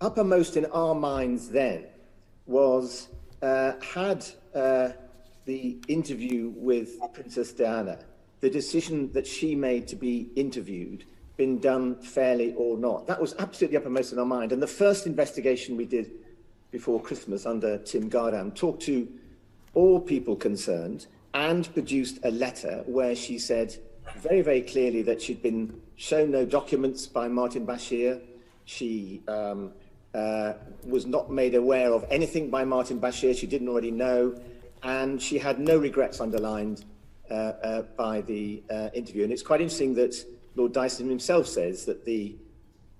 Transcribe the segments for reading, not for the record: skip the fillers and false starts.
Uppermost in our minds then was, had the interview with Princess Diana, the decision that she made to be interviewed, been done fairly or not? That was absolutely uppermost in our mind. And the first investigation we did before Christmas under Tim Gardam talked to all people concerned and produced a letter where she said very, very clearly that she'd been shown no documents by Martin Bashir. She was not made aware of anything by Martin Bashir she didn't already know, and she had no regrets underlined by the interview. And it's quite interesting that Lord Dyson himself says that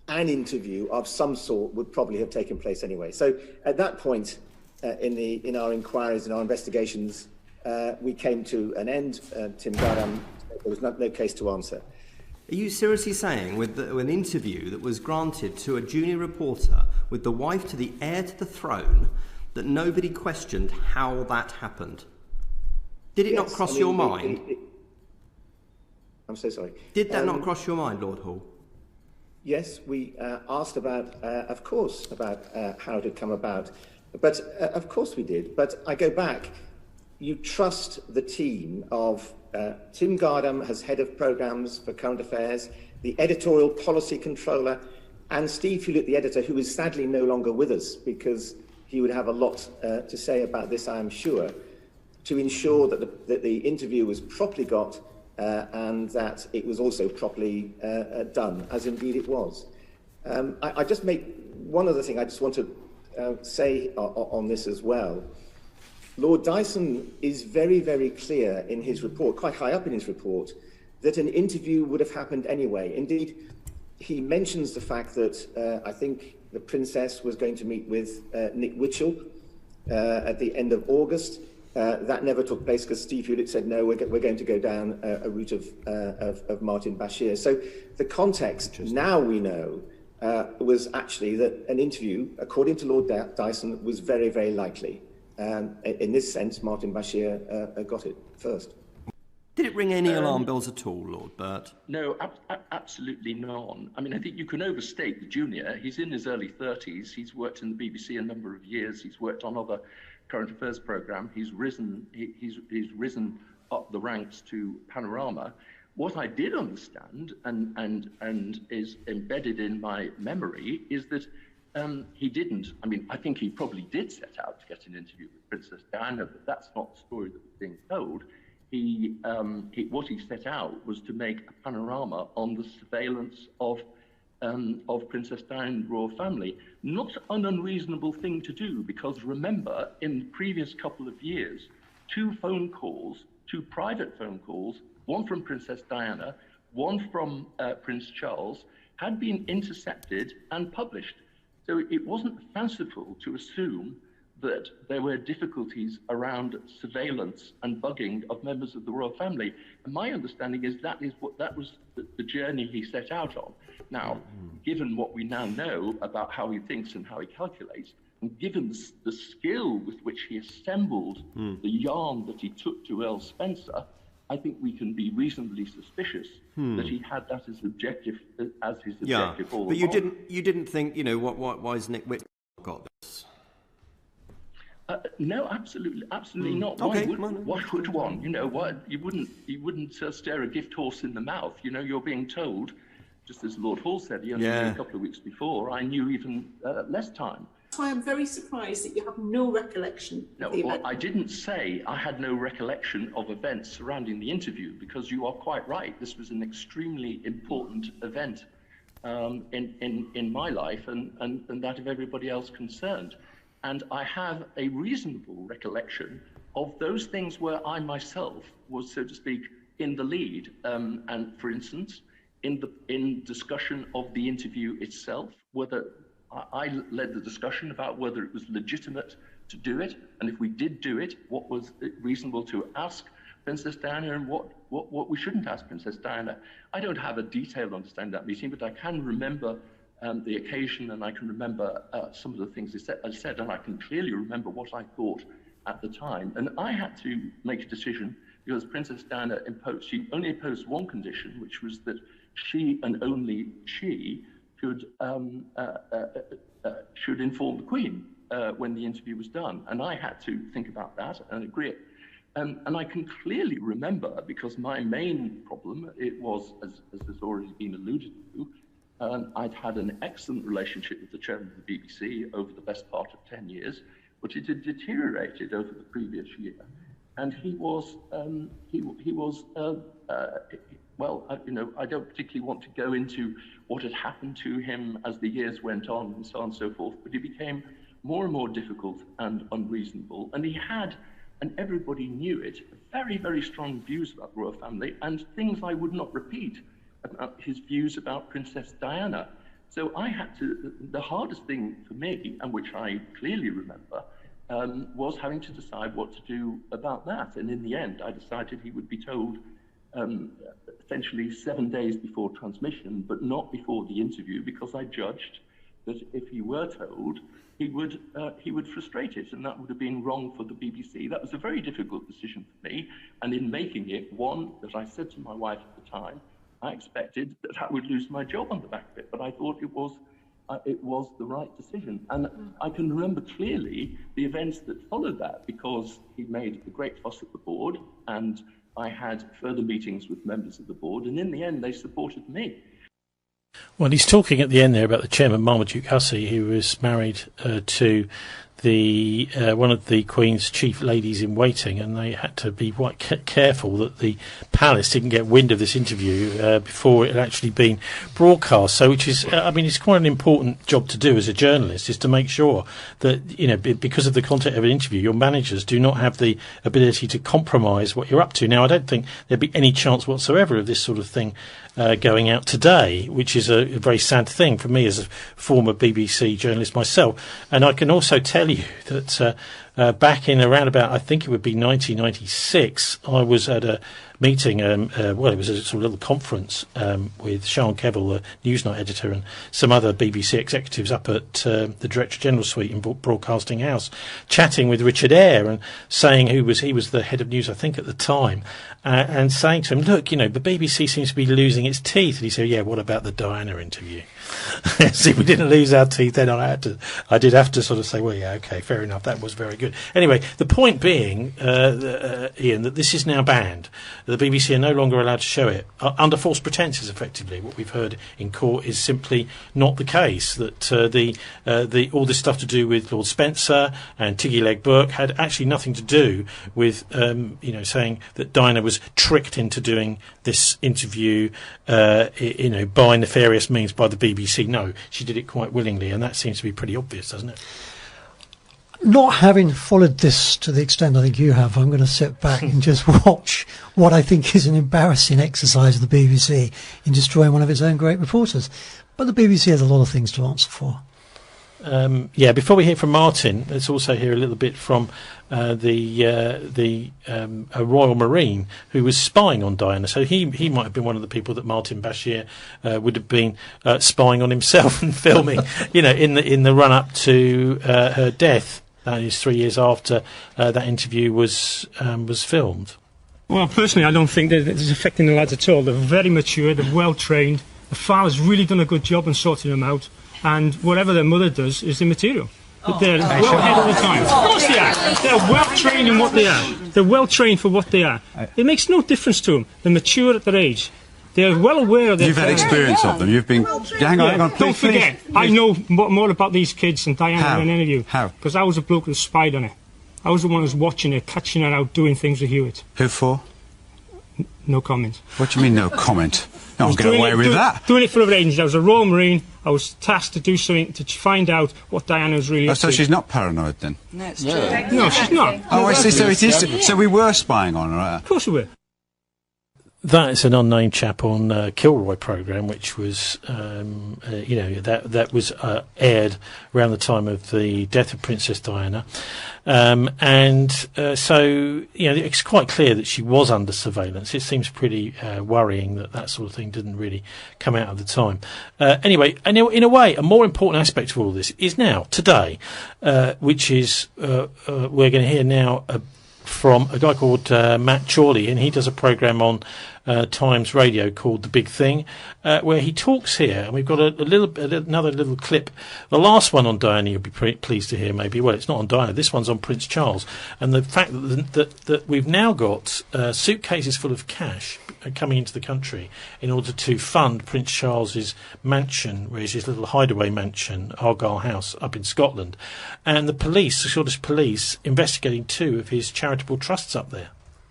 an interview of some sort would probably have taken place anyway. So at that point in our inquiries and our investigations, we came to an end. Tim Gardam, there was no case to answer. Are you seriously saying with an interview that was granted to a junior reporter with the wife to the heir to the throne that nobody questioned how that happened? Did it not cross your mind? I'm so sorry. Did that not cross your mind, Lord Hall? Yes, we asked about, of course, about how it had come about. But of course we did. But I go back. You trust the team of Tim Gardam as head of programmes for current affairs, the editorial policy controller, and Steve Hewlett, the editor, who is sadly no longer with us because he would have a lot to say about this, I am sure, to ensure that the interview was properly got and that it was also properly done, as indeed it was. I just make one other thing I just want to say on this as well. Lord Dyson is very, very clear in his report, quite high up in his report, that an interview would have happened anyway. Indeed, he mentions the fact that I think the Princess was going to meet with Nick Witchell at the end of August. That never took place because Steve Hewlett said, no, we're going to go down a route of Martin Bashir. So the context, now we know, was actually that an interview, according to Lord Dyson, was very, very likely. In this sense, Martin Bashir got it first. Did it ring any alarm bells at all, Lord Birt? No, absolutely none. I mean, I think you can overstate the junior. He's in his early 30s. He's worked in the BBC a number of years. He's worked on other current affairs programme. He's risen up the ranks to Panorama. What I did understand and is embedded in my memory is that he didn't. I mean, I think he probably did set out to get an interview with Princess Diana, but that's not the story that was being told. What he set out was to make a panorama on the surveillance of Princess Diana and the royal family. Not an unreasonable thing to do, because remember, in the previous couple of years, two private phone calls, one from Princess Diana, one from Prince Charles, had been intercepted and published. So it wasn't fanciful to assume that there were difficulties around surveillance and bugging of members of the royal family. And my understanding is that was the journey he set out on. Now, given what we now know about how he thinks and how he calculates, and given the skill with which he assembled the yarn that he took to Earl Spencer, I think we can be reasonably suspicious that he had that as objective, as his objective all along. But you didn't think, you know, why has Nick Witchell got this? No, absolutely not. Okay, why would one? You know what? You wouldn't stare a gift horse in the mouth. You know, you're being told, just as Lord Hall said, he only knew a couple of weeks before. I knew even less time. I am very surprised that you have no recollection. No, well, I didn't say I had no recollection of events surrounding the interview, because you are quite right. This was an extremely important event in my life and that of everybody else concerned. And I have a reasonable recollection of those things where I myself was, so to speak, in the lead. And for instance, in discussion of the interview itself, whether I led the discussion about whether it was legitimate to do it, and if we did do it, what was reasonable to ask Princess Diana and what we shouldn't ask Princess Diana. I don't have a detailed understanding of that meeting, but I can remember the occasion, and I can remember some of the things I said, and I can clearly remember what I thought at the time. And I had to make a decision because Princess Diana she only imposed one condition, which was that she and only she should inform the Queen when the interview was done. And I had to think about that and agree. And I can clearly remember, because my main problem, it was, as has already been alluded to, I'd had an excellent relationship with the chairman of the BBC over the best part of 10 years, but it had deteriorated over the previous year. And he was, well, I don't particularly want to go into what had happened to him as the years went on and so on and so forth, but he became more and more difficult and unreasonable. And he had, and everybody knew it, very, very strong views about the royal family and things I would not repeat about his views about Princess Diana. So I had to, the hardest thing for me, and which I clearly remember, was having to decide what to do about that. And in the end, I decided he would be told essentially 7 days before transmission, but not before the interview, because I judged that if he were told, he would frustrate it, and that would have been wrong for the BBC. That was a very difficult decision for me, and in making it, one that I said to my wife at the time, I expected that I would lose my job on the back of it, but I thought it was the right decision. And I can remember clearly the events that followed that, because he made a great fuss at the board, and I had further meetings with members of the board, and in the end, they supported me. Well, he's talking at the end there about the chairman, Marmaduke Hussey, who was married to the one of the Queen's chief ladies in waiting, and they had to be quite careful that the palace didn't get wind of this interview before it had actually been broadcast. So, which is, I mean, it's quite an important job to do as a journalist, is to make sure that, you know, because of the content of an interview, your managers do not have the ability to compromise what you're up to. Now, I don't think there'd be any chance whatsoever of this sort of thing going out today, which is a very sad thing for me as a former BBC journalist myself. And I can also tell you that back in around about, I think it would be 1996, I was at a meeting, it was a sort of little conference with Sian Kevill, the Newsnight editor, and some other BBC executives up at the Director General Suite in Broadcasting House, chatting with Richard Eyre and saying he was the head of news, I think, at the time, and saying to him, look, you know, the BBC seems to be losing its teeth. And he said, yeah, what about the Diana interview? See, we didn't lose our teeth then. I did have to sort of say, well, yeah, okay, fair enough, that was very good. Anyway, the point being, Ian, that this is now banned. The BBC are no longer allowed to show it under false pretences. Effectively, what we've heard in court is simply not the case. That all this stuff to do with Lord Spencer and Tiggy Legge-Bourke had actually nothing to do with saying that Diana was tricked into doing this interview, by nefarious means by the BBC. No, she did it quite willingly, and that seems to be pretty obvious, doesn't it? Not having followed this to the extent I think you have, I'm going to sit back and just watch what I think is an embarrassing exercise of the BBC in destroying one of its own great reporters. But the BBC has a lot of things to answer for. Before we hear from Martin, let's also hear a little bit from the Royal Marine who was spying on Diana. So he might have been one of the people that Martin Bashir would have been spying on himself and filming, in the run up to her death. That is 3 years after that interview was filmed. Well, personally, I don't think that it's affecting the lads at all. They're very mature, they're well trained. The father's really done a good job in sorting them out. And whatever their mother does is immaterial. But they're well ahead of the time. Of course they are. They're well trained in what they are. They're well trained for what they are. It makes no difference to them. They're mature at their age. They're well aware of their... You've had experience of them. You've been... Hang on, don't forget, I know more about these kids than Diana than any of you. How? Because I was a bloke that spied on her. I was the one who was watching her, catching her out, doing things with Hewitt. Who for? No comment. What do you mean, no comment? No one get away with that. Doing it for other agencies. I was a Royal Marine. I was tasked to do something to find out what Diana was really up to. So she's not paranoid then? No, it's true. No, she's not. Oh, I see. So it is. So we were spying on her. Of course we were. That is an unnamed chap on Kilroy programme, which was, that was aired around the time of the death of Princess Diana. So, it's quite clear that she was under surveillance. It seems pretty worrying that sort of thing didn't really come out at the time. Anyway, in a way, a more important aspect of all this is now, today, which is, we're going to hear now from a guy called Matt Chorley, and he does a programme on Times Radio called The Big Thing, where he talks here, and we've got another little clip. The last one on Diana you'll be pleased to hear, maybe. Well, it's not on Diana. This one's on Prince Charles, and the fact that we've now got suitcases full of cash coming into the country in order to fund Prince Charles's mansion, where is his little hideaway mansion, Argyle House, up in Scotland, and the Scottish police, investigating 2 of his charitable trusts up there.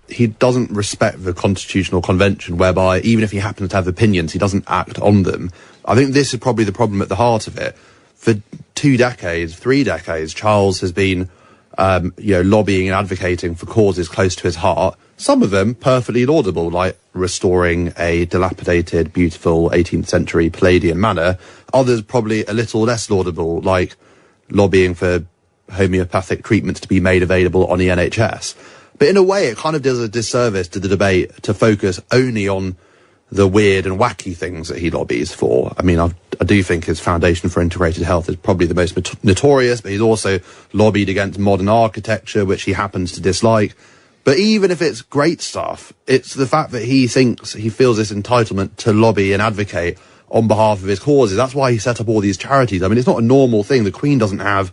He doesn't respect the constitutional convention, whereby even if he happens to have opinions, he doesn't act on them. I think this is probably the problem at the heart of it. For 3 decades, Charles has been lobbying and advocating for causes close to his heart, some of them perfectly laudable, like restoring a dilapidated, beautiful 18th century Palladian manor. Others probably a little less laudable, like lobbying for homeopathic treatments to be made available on the NHS. But in a way, it kind of does a disservice to the debate to focus only on the weird and wacky things that he lobbies for. I mean, I do think his Foundation for Integrated Health is probably the most notorious, but he's also lobbied against modern architecture, which he happens to dislike. But even if it's great stuff, it's the fact that he feels this entitlement to lobby and advocate on behalf of his causes. That's why he set up all these charities. I mean, it's not a normal thing. The Queen doesn't have,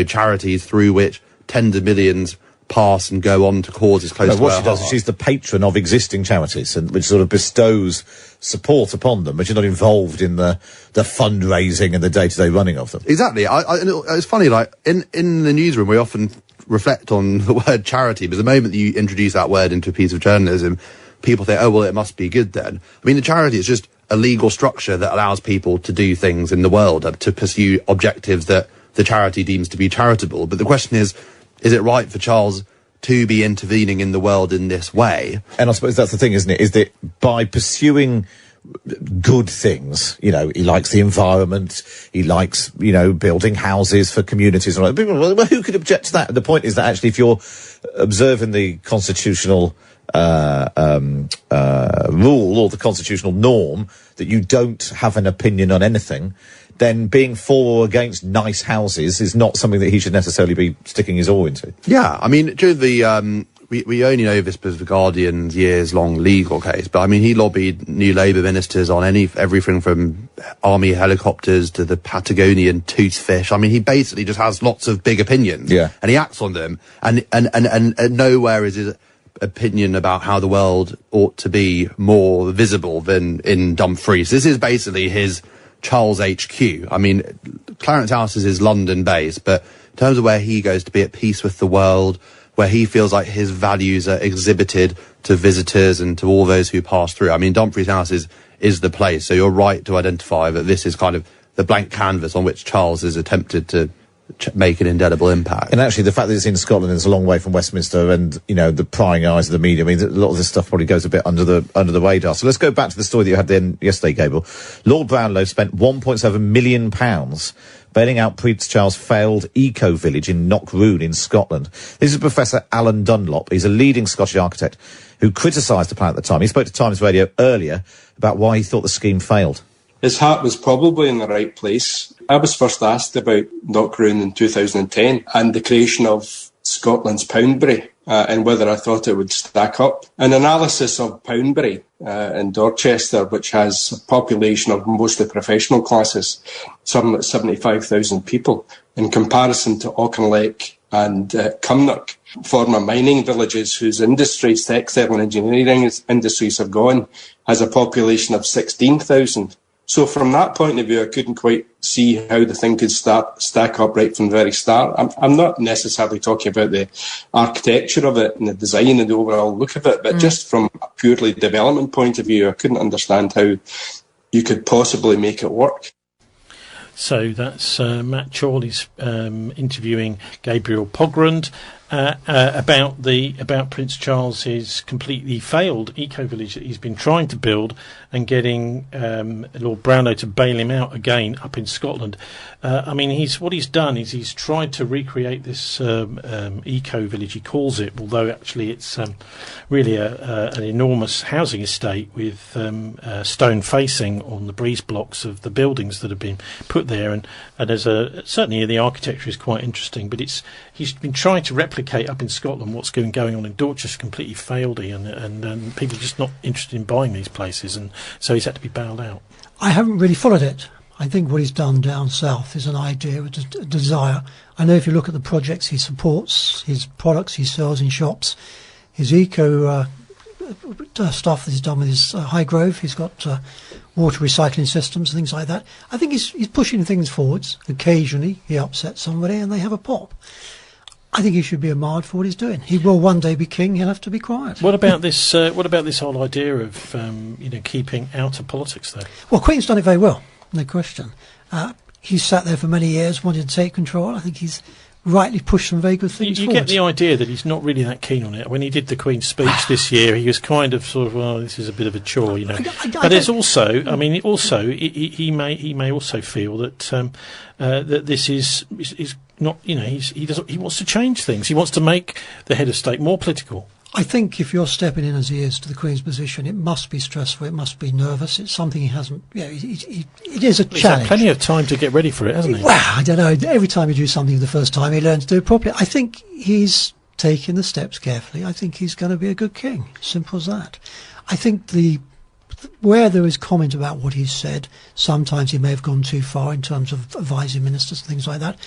charities through which tens of millions pass and go on to causes close to her heart. What she does is she's the patron of existing charities, and which sort of bestows support upon them, but you're not involved in the fundraising and the day-to-day running of them. Exactly. It's funny, like, in the newsroom, we often reflect on the word charity, but the moment that you introduce that word into a piece of journalism, people think, oh, well, it must be good then. I mean, the charity is just a legal structure that allows people to do things in the world, to pursue objectives that the charity deems to be charitable. But the question is it right for Charles to be intervening in the world in this way? And I suppose that's the thing, isn't it? Is that by pursuing good things, he likes the environment, he likes, building houses for communities. Well, who could object to that? The point is that actually if you're observing the constitutional rule or the constitutional norm that you don't have an opinion on anything, then being for or against nice houses is not something that he should necessarily be sticking his oar into. Yeah, I mean, during the we only know this because of the Guardian's years-long legal case, but I mean, he lobbied new Labour ministers on everything from army helicopters to the Patagonian toothfish. I mean, he basically just has lots of big opinions, and he acts on them, and nowhere is his opinion about how the world ought to be more visible than in Dumfries. This is basically his Charles HQ. I mean, Clarence House is his London base, but in terms of where he goes to be at peace with the world, where he feels like his values are exhibited to visitors and to all those who pass through, I mean, Dumfries House is the place. So you're right to identify that this is kind of the blank canvas on which Charles has attempted to make an indelible impact. And actually, the fact that it's in Scotland is a long way from Westminster, and the prying eyes of the media. I mean, a lot of this stuff probably goes a bit under the radar. So let's go back to the story that you had then yesterday, Gabriel. Lord Brownlow spent £1.7 million bailing out Prince Charles' failed eco-village in Knockroon in Scotland. This is Professor Alan Dunlop. He's a leading Scottish architect who criticised the plan at the time. He spoke to Times Radio earlier about why he thought the scheme failed. His heart was probably in the right place. I was first asked about Knockroon in 2010 and the creation of Scotland's Poundbury and whether I thought it would stack up. An analysis of Poundbury in Dorchester, which has a population of mostly professional classes, some 75,000 people, in comparison to Auchinleck and Cumnock, former mining villages whose industries, textile and engineering industries have gone, has a population of 16,000. So from that point of view, I couldn't quite see how the thing could stack up right from the very start. I'm not necessarily talking about the architecture of it and the design and the overall look of it, but just from a purely development point of view, I couldn't understand how you could possibly make it work. So that's Matt Chorley's interviewing Gabriel Pogrund about Prince Charles's completely failed eco-village that he's been trying to build, and getting Lord Brownlow to bail him out again up in Scotland. I mean, what he's done is he's tried to recreate this eco-village, he calls it, although actually it's really an enormous housing estate with stone facing on the breeze blocks of the buildings that have been put put there, and there's certainly the architecture is quite interesting, but he's been trying to replicate up in Scotland what's going on in Dorchester, completely failed, and people are just not interested in buying these places, and so he's had to be bailed out. I haven't really followed it. I think what he's done down south is an idea, a desire. I know if you look at the projects he supports, his products he sells in shops, his eco stuff that he's done with his Highgrove, he's got water recycling systems and things like that. I think he's pushing things forwards. Occasionally he upsets somebody and they have a pop. I think he should be admired for what he's doing. He will one day be king. He'll have to be quiet. What about this? What about this whole idea of keeping out of politics, though? Well, Queen's done it very well, no question. He's sat there for many years, wanted to take control. I think he's rightly pushed some very good things You forward. get the idea that he's not really that keen on it. When he did the Queen's speech this year, he was kind of sort of, well, this is a bit of a chore, But there's also, I mean, also he may also feel that that this is not, he wants to change things. He wants to make the head of state more political. I think if you're stepping in as he is to the Queen's position, it must be stressful, it must be nervous. It's something he hasn't, it is a challenge. He's had plenty of time to get ready for it, hasn't he? Well, I don't know. Every time you do something the first time, he learns to do it properly. I think he's taking the steps carefully. I think he's going to be a good king. Simple as that. I think where there is comment about what he's said, sometimes he may have gone too far in terms of advising ministers and things like that.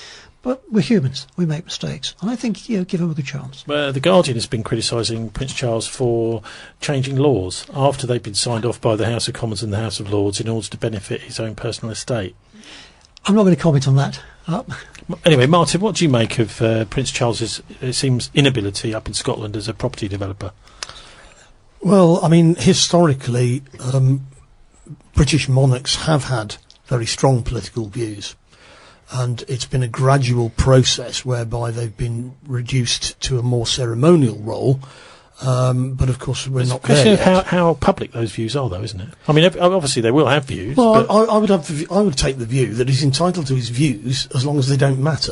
But we're humans. We make mistakes. And I think, give him a good chance. The Guardian has been criticising Prince Charles for changing laws after they've been signed off by the House of Commons and the House of Lords in order to benefit his own personal estate. I'm not going to comment on that. Anyway, Martin, what do you make of Prince Charles's, it seems, inability up in Scotland as a property developer? Well, I mean, historically, British monarchs have had very strong political views. And it's been a gradual process whereby they've been reduced to a more ceremonial role. But of course, we're not there yet. It's a question of how public those views are, though, isn't it? I mean, obviously they will have views. Well, but I would take the view that he's entitled to his views as long as they don't matter.